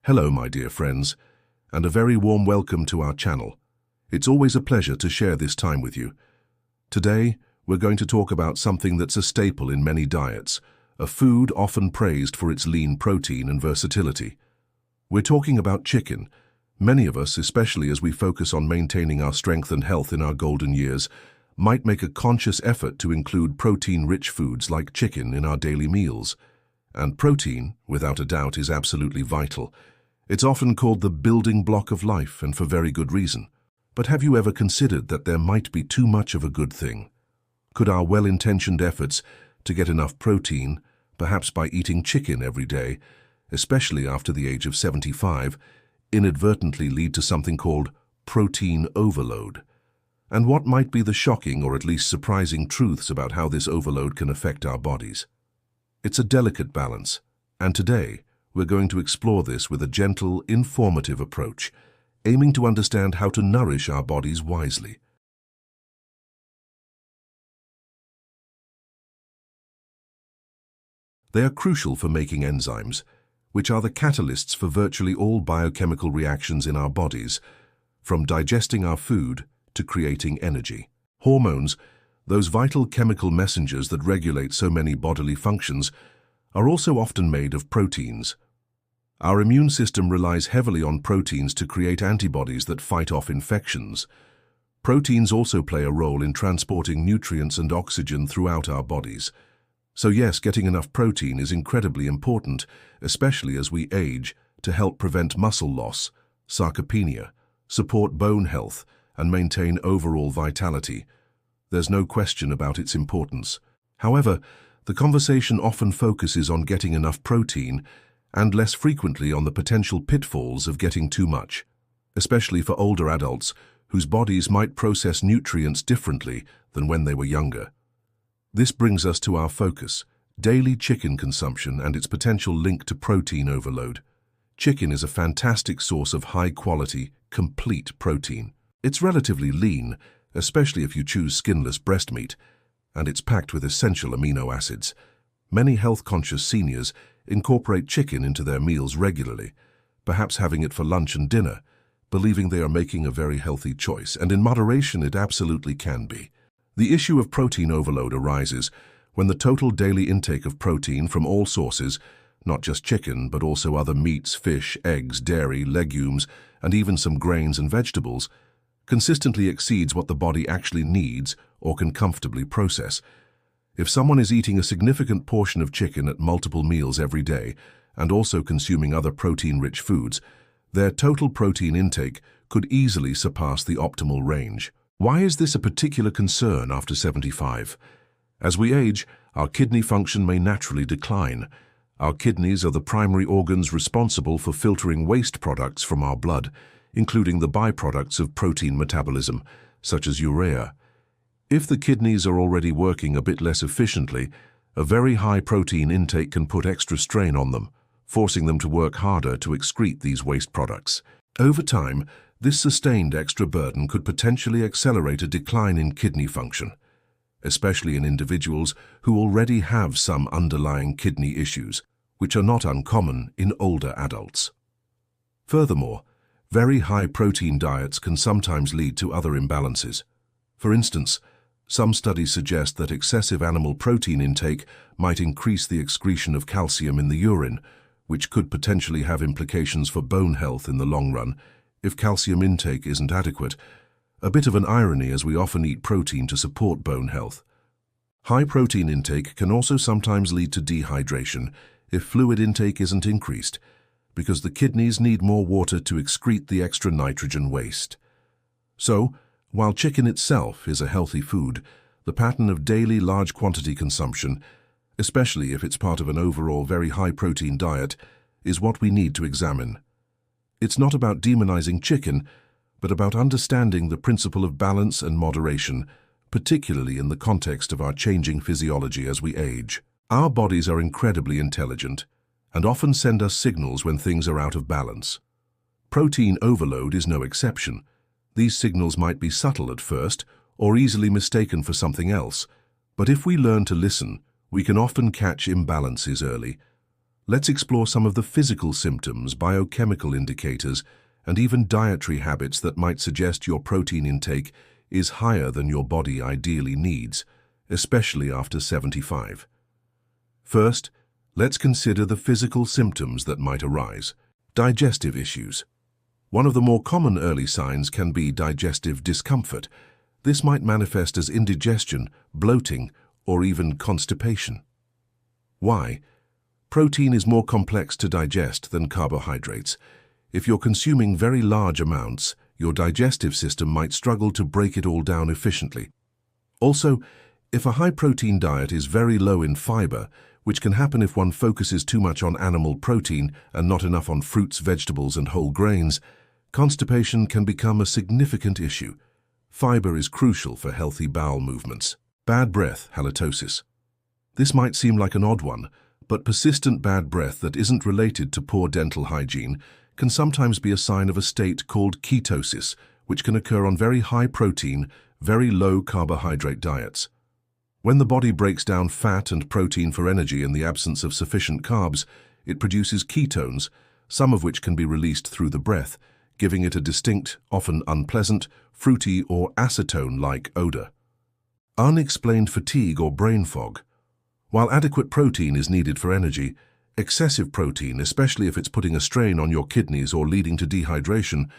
Hello, my dear friends, and a very warm welcome to our channel. It's always a pleasure to share this time with you. Today, we're going to talk about something that's a staple in many diets, a food often praised for its lean protein and versatility. We're talking about chicken. Many of us, especially as we focus on maintaining our strength and health in our golden years, might make a conscious effort to include protein-rich foods like chicken in our daily meals. And protein, without a doubt, is absolutely vital. It's often called the building block of life, and for very good reason. But have you ever considered that there might be too much of a good thing? Could our well-intentioned efforts to get enough protein, perhaps by eating chicken every day, especially after the age of 75, inadvertently lead to something called protein overload? And what might be the shocking or at least surprising truths about how this overload can affect our bodies? It's a delicate balance, and today we're going to explore this with a gentle, informative approach, aiming to understand how to nourish our bodies wisely. They are crucial for making enzymes, which are the catalysts for virtually all biochemical reactions in our bodies, from digesting our food to creating energy. Hormones, those vital chemical messengers that regulate so many bodily functions, are also often made of proteins. Our immune system relies heavily on proteins to create antibodies that fight off infections. Proteins also play a role in transporting nutrients and oxygen throughout our bodies. So yes, getting enough protein is incredibly important, especially as we age, to help prevent muscle loss, sarcopenia, support bone health, and maintain overall vitality. There's no question about its importance. However, the conversation often focuses on getting enough protein and less frequently on the potential pitfalls of getting too much, especially for older adults whose bodies might process nutrients differently than when they were younger. This brings us to our focus, daily chicken consumption and its potential link to protein overload. Chicken is a fantastic source of high-quality, complete protein. It's relatively lean, especially if you choose skinless breast meat, and it's packed with essential amino acids. Many health-conscious seniors incorporate chicken into their meals regularly, perhaps having it for lunch and dinner, believing they are making a very healthy choice, and in moderation it absolutely can be. The issue of protein overload arises when the total daily intake of protein from all sources, not just chicken but also other meats, fish, eggs, dairy, legumes, and even some grains and vegetables, consistently exceeds what the body actually needs or can comfortably process. If someone is eating a significant portion of chicken at multiple meals every day and also consuming other protein-rich foods, their total protein intake could easily surpass the optimal range. Why is this a particular concern after 75? As we age, our kidney function may naturally decline. Our kidneys are the primary organs responsible for filtering waste products from our blood, including the byproducts of protein metabolism, such as urea. If the kidneys are already working a bit less efficiently, a very high protein intake can put extra strain on them, forcing them to work harder to excrete these waste products. Over time, this sustained extra burden could potentially accelerate a decline in kidney function, especially in individuals who already have some underlying kidney issues, which are not uncommon in older adults. Furthermore, very high protein diets can sometimes lead to other imbalances. For instance, some studies suggest that excessive animal protein intake might increase the excretion of calcium in the urine, which could potentially have implications for bone health in the long run if calcium intake isn't adequate. A bit of an irony, as we often eat protein to support bone health. High protein intake can also sometimes lead to dehydration if fluid intake isn't increased, because the kidneys need more water to excrete the extra nitrogen waste. So, while chicken itself is a healthy food, the pattern of daily large quantity consumption, especially if it's part of an overall very high protein diet, is what we need to examine. It's not about demonizing chicken, but about understanding the principle of balance and moderation, particularly in the context of our changing physiology as we age. Our bodies are incredibly intelligent and often send us signals when things are out of balance. Protein overload is no exception. These signals might be subtle at first or easily mistaken for something else, but if we learn to listen, we can often catch imbalances early. Let's explore some of the physical symptoms, biochemical indicators, and even dietary habits that might suggest your protein intake is higher than your body ideally needs, especially after 75. First, let's consider the physical symptoms that might arise. Digestive issues. One of the more common early signs can be digestive discomfort. This might manifest as indigestion, bloating, or even constipation. Why? Protein is more complex to digest than carbohydrates. If you're consuming very large amounts, your digestive system might struggle to break it all down efficiently. Also, if a high-protein diet is very low in fiber, which can happen if one focuses too much on animal protein and not enough on fruits, vegetables, and whole grains, constipation can become a significant issue. Fiber is crucial for healthy bowel movements. Bad breath, halitosis. This might seem like an odd one, but persistent bad breath that isn't related to poor dental hygiene can sometimes be a sign of a state called ketosis, which can occur on very high-protein, very low-carbohydrate diets. When the body breaks down fat and protein for energy in the absence of sufficient carbs, it produces ketones, some of which can be released through the breath, giving it a distinct, often unpleasant, fruity or acetone-like odor. Unexplained fatigue or brain fog. While adequate protein is needed for energy, excessive protein, especially if it's putting a strain on your kidneys or leading to dehydration,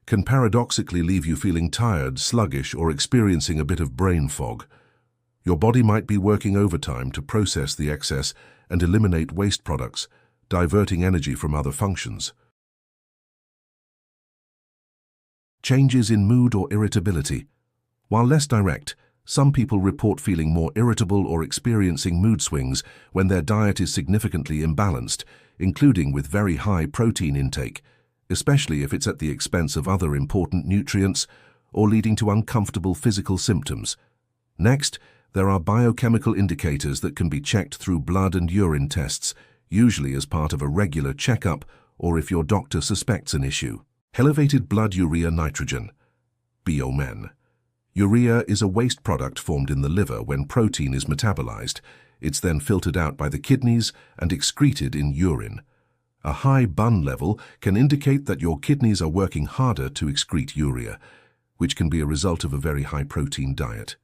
can paradoxically leave you feeling tired, sluggish, or experiencing a bit of brain fog. Your body might be working overtime to process the excess and eliminate waste products, diverting energy from other functions. Changes in mood or irritability. While less direct, some people report feeling more irritable or experiencing mood swings when their diet is significantly imbalanced, including with very high protein intake, especially if it's at the expense of other important nutrients or leading to uncomfortable physical symptoms. Next, there are biochemical indicators that can be checked through blood and urine tests, usually as part of a regular checkup or if your doctor suspects an issue. Elevated blood urea nitrogen, BOMN. Urea is a waste product formed in the liver when protein is metabolized. It's then filtered out by the kidneys and excreted in urine. A high BUN level can indicate that your kidneys are working harder to excrete urea, which can be a result of a very high protein diet.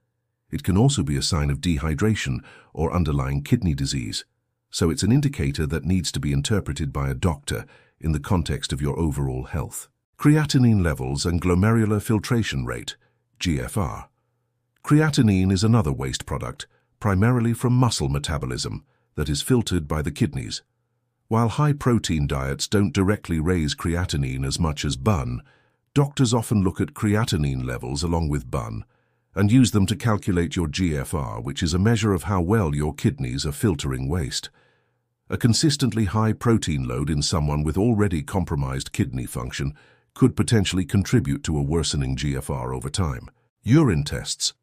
It can also be a sign of dehydration or underlying kidney disease, so it's an indicator that needs to be interpreted by a doctor in the context of your overall health. Creatinine levels and glomerular filtration rate, GFR. Creatinine is another waste product, primarily from muscle metabolism, that is filtered by the kidneys. While high-protein diets don't directly raise creatinine as much as BUN, doctors often look at creatinine levels along with BUN and use them to calculate your GFR, which is a measure of how well your kidneys are filtering waste. A consistently high protein load in someone with already compromised kidney function could potentially contribute to a worsening GFR over time. Urine tests.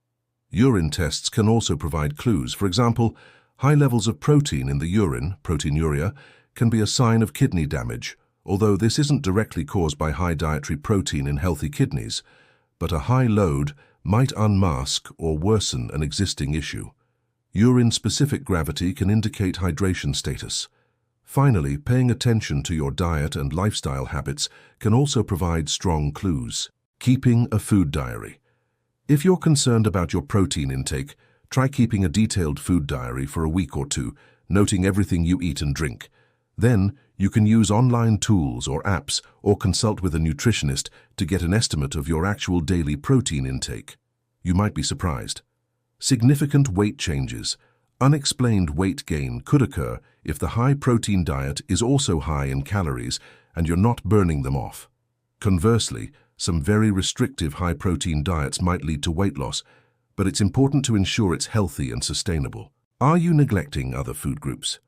Urine tests can also provide clues. For example, high levels of protein in the urine, proteinuria, can be a sign of kidney damage, although this isn't directly caused by high dietary protein in healthy kidneys, but a high load might unmask or worsen an existing issue. Urine-specific gravity can indicate hydration status. Finally, paying attention to your diet and lifestyle habits can also provide strong clues. Keeping a food diary. If you're concerned about your protein intake, try keeping a detailed food diary for a week or two, noting everything you eat and drink. Then, you can use online tools or apps or consult with a nutritionist to get an estimate of your actual daily protein intake. You might be surprised. Significant weight changes. Unexplained weight gain could occur if the high-protein diet is also high in calories and you're not burning them off. Conversely, some very restrictive high-protein diets might lead to weight loss, but it's important to ensure it's healthy and sustainable. Are you neglecting other food groups?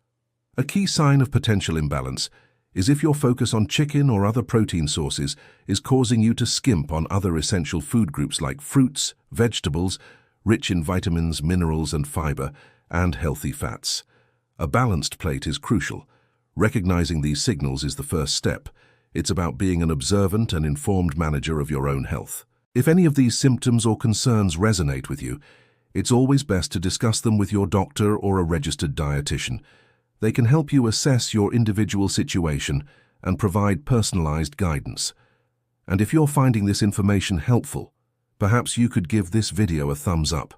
A key sign of potential imbalance is if your focus on chicken or other protein sources is causing you to skimp on other essential food groups like fruits, vegetables, rich in vitamins, minerals, and fiber, and healthy fats. A balanced plate is crucial. Recognizing these signals is the first step. It's about being an observant and informed manager of your own health. If any of these symptoms or concerns resonate with you, it's always best to discuss them with your doctor or a registered dietitian. They can help you assess your individual situation and provide personalized guidance. And if you're finding this information helpful, perhaps you could give this video a thumbs up.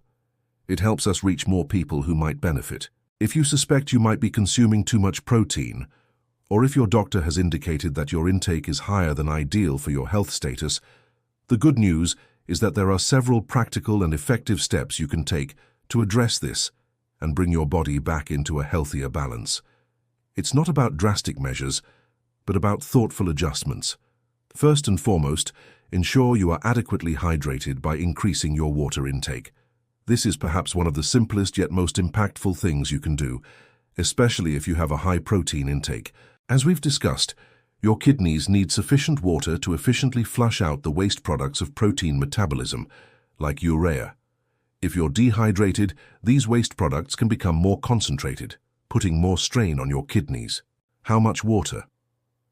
It helps us reach more people who might benefit. If you suspect you might be consuming too much protein, or if your doctor has indicated that your intake is higher than ideal for your health status, the good news is that there are several practical and effective steps you can take to address this and bring your body back into a healthier balance. It's not about drastic measures, but about thoughtful adjustments. First and foremost, ensure you are adequately hydrated by increasing your water intake. This is perhaps one of the simplest yet most impactful things you can do, especially if you have a high protein intake. As we've discussed, your kidneys need sufficient water to efficiently flush out the waste products of protein metabolism, like urea. If you're dehydrated, these waste products can become more concentrated, putting more strain on your kidneys. How much water?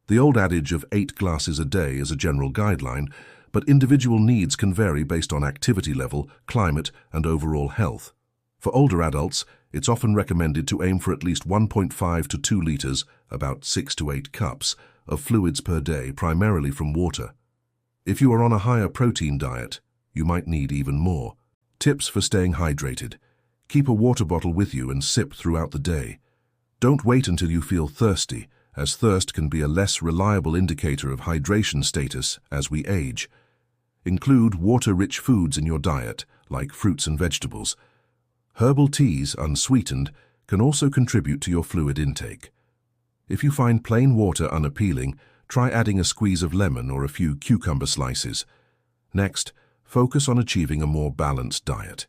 The old adage of 8 glasses a day is a general guideline, but individual needs can vary based on activity level, climate, and overall health. For older adults, it's often recommended to aim for at least 1.5 to 2 liters, about 6 to 8 cups, of fluids per day, primarily from water. If you are on a higher protein diet, you might need even more. Tips for staying hydrated. Keep a water bottle with you and sip throughout the day. Don't wait until you feel thirsty, as thirst can be a less reliable indicator of hydration status as we age. Include water-rich foods in your diet, like fruits and vegetables. Herbal teas, unsweetened, can also contribute to your fluid intake. If you find plain water unappealing, try adding a squeeze of lemon or a few cucumber slices. Next, focus on achieving a more balanced diet.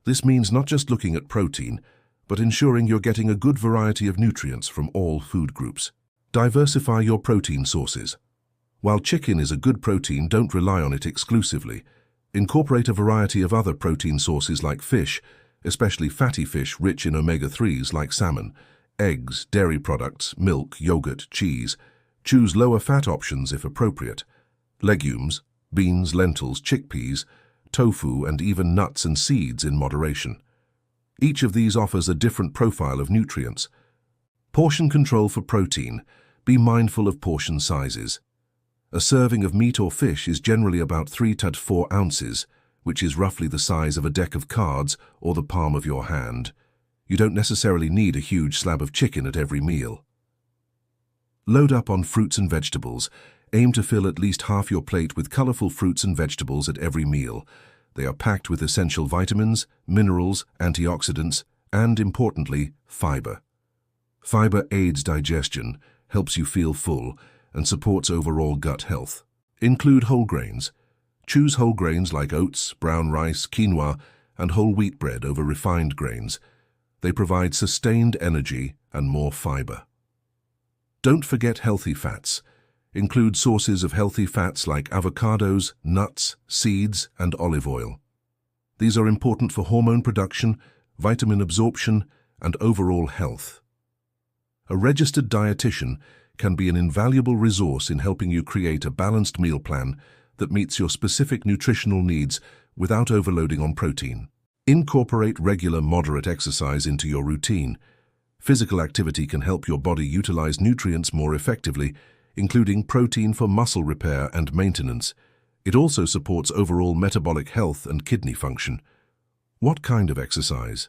This means not just looking at protein, but ensuring you're getting a good variety of nutrients from all food groups. Diversify your protein sources. While chicken is a good protein, don't rely on it exclusively. Incorporate a variety of other protein sources like fish, especially fatty fish rich in omega-3s like salmon, eggs, dairy products, milk, yogurt, cheese. Choose lower fat options if appropriate. Legumes, beans, lentils, chickpeas, tofu, and even nuts and seeds in moderation. Each of these offers a different profile of nutrients. Portion control for protein. Be mindful of portion sizes. A serving of meat or fish is generally about 3 to 4 ounces, which is roughly the size of a deck of cards or the palm of your hand. You don't necessarily need a huge slab of chicken at every meal. Load up on fruits and vegetables. Aim to fill at least half your plate with colorful fruits and vegetables at every meal. They are packed with essential vitamins, minerals, antioxidants, and, importantly, fiber. Fiber aids digestion, helps you feel full, and supports overall gut health. Include whole grains. Choose whole grains like oats, brown rice, quinoa, and whole wheat bread over refined grains. They provide sustained energy and more fiber. Don't forget healthy fats. Include sources of healthy fats like avocados, nuts, seeds, and olive oil. These are important for hormone production, vitamin absorption, and overall health. A registered dietitian can be an invaluable resource in helping you create a balanced meal plan that meets your specific nutritional needs without overloading on protein. Incorporate regular, moderate exercise into your routine. Physical activity can help your body utilize nutrients more effectively, including protein for muscle repair and maintenance. It also supports overall metabolic health and kidney function. What kind of exercise?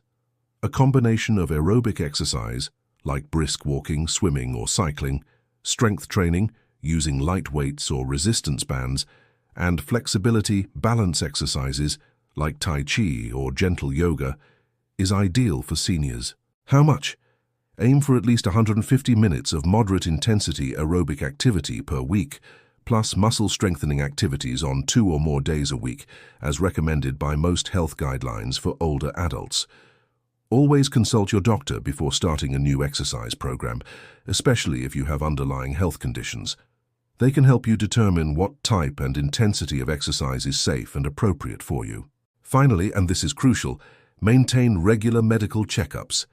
A combination of aerobic exercise, like brisk walking, swimming, or cycling, strength training, using light weights or resistance bands, and flexibility, balance exercises, like Tai Chi or gentle yoga, is ideal for seniors. How much? Aim for at least 150 minutes of moderate intensity aerobic activity per week, plus muscle strengthening activities on 2 or more days a week, as recommended by most health guidelines for older adults. Always consult your doctor before starting a new exercise program, especially if you have underlying health conditions. They can help you determine what type and intensity of exercise is safe and appropriate for you. Finally, and this is crucial, maintain regular medical checkups.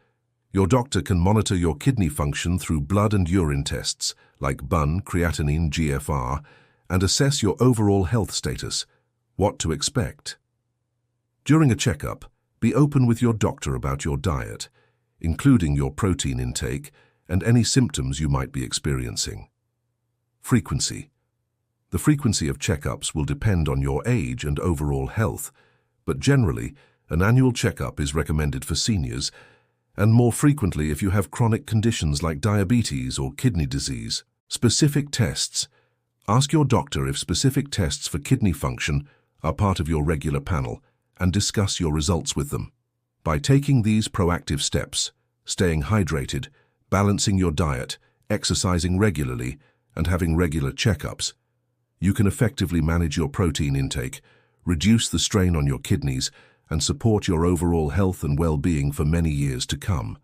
Your doctor can monitor your kidney function through blood and urine tests, like BUN, creatinine, GFR, and assess your overall health status. What to expect? During a checkup, be open with your doctor about your diet, including your protein intake, and any symptoms you might be experiencing. Frequency. The frequency of checkups will depend on your age and overall health, but generally, an annual checkup is recommended for seniors, and more frequently if you have chronic conditions like diabetes or kidney disease. Specific tests. Ask your doctor if specific tests for kidney function are part of your regular panel and discuss your results with them. By taking these proactive steps, staying hydrated, balancing your diet, exercising regularly, and having regular checkups, you can effectively manage your protein intake, reduce the strain on your kidneys, and support your overall health and well-being for many years to come.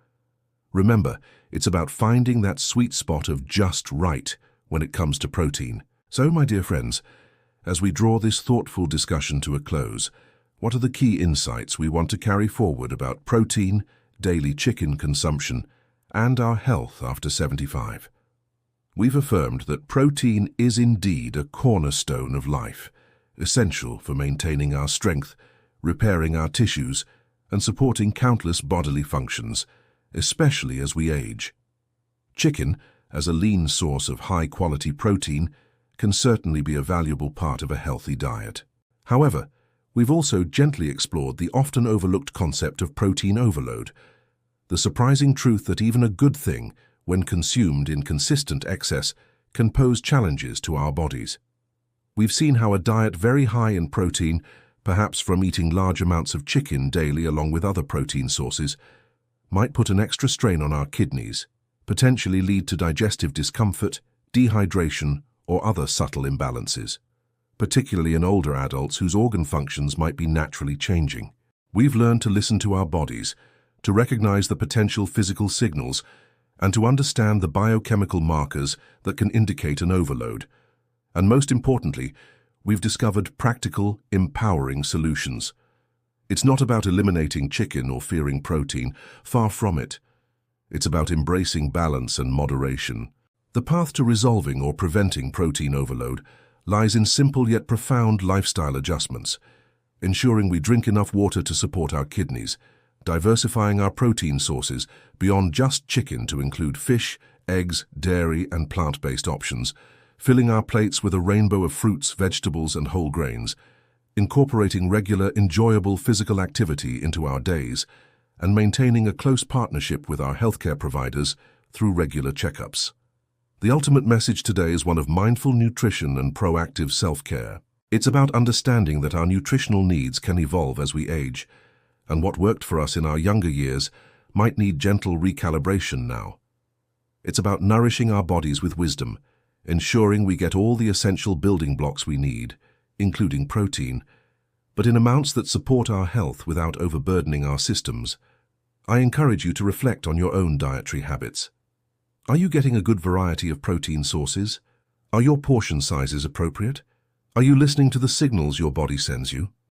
Remember, it's about finding that sweet spot of just right when it comes to protein. So, my dear friends, as we draw this thoughtful discussion to a close, what are the key insights we want to carry forward about protein, daily chicken consumption, and our health after 75? We've affirmed that protein is indeed a cornerstone of life, essential for maintaining our strength, repairing our tissues, and supporting countless bodily functions, especially as we age. Chicken, as a lean source of high-quality protein, can certainly be a valuable part of a healthy diet. However, we've also gently explored the often overlooked concept of protein overload, the surprising truth that even a good thing, when consumed in consistent excess, can pose challenges to our bodies. We've seen how a diet very high in protein, perhaps from eating large amounts of chicken daily along with other protein sources, might put an extra strain on our kidneys, potentially lead to digestive discomfort, dehydration, or other subtle imbalances, particularly in older adults whose organ functions might be naturally changing. We've learned to listen to our bodies, to recognize the potential physical signals, and to understand the biochemical markers that can indicate an overload. And most importantly, we've discovered practical, empowering solutions. It's not about eliminating chicken or fearing protein, far from it. It's about embracing balance and moderation. The path to resolving or preventing protein overload lies in simple yet profound lifestyle adjustments, ensuring we drink enough water to support our kidneys, diversifying our protein sources beyond just chicken to include fish, eggs, dairy, and plant-based options, filling our plates with a rainbow of fruits, vegetables, and whole grains, incorporating regular, enjoyable physical activity into our days, and maintaining a close partnership with our healthcare providers through regular checkups. The ultimate message today is one of mindful nutrition and proactive self-care. It's about understanding that our nutritional needs can evolve as we age, and what worked for us in our younger years might need gentle recalibration now. It's about nourishing our bodies with wisdom, ensuring we get all the essential building blocks we need, including protein, but in amounts that support our health without overburdening our systems. I encourage you to reflect on your own dietary habits. Are you getting a good variety of protein sources? Are your portion sizes appropriate? Are you listening to the signals your body sends you?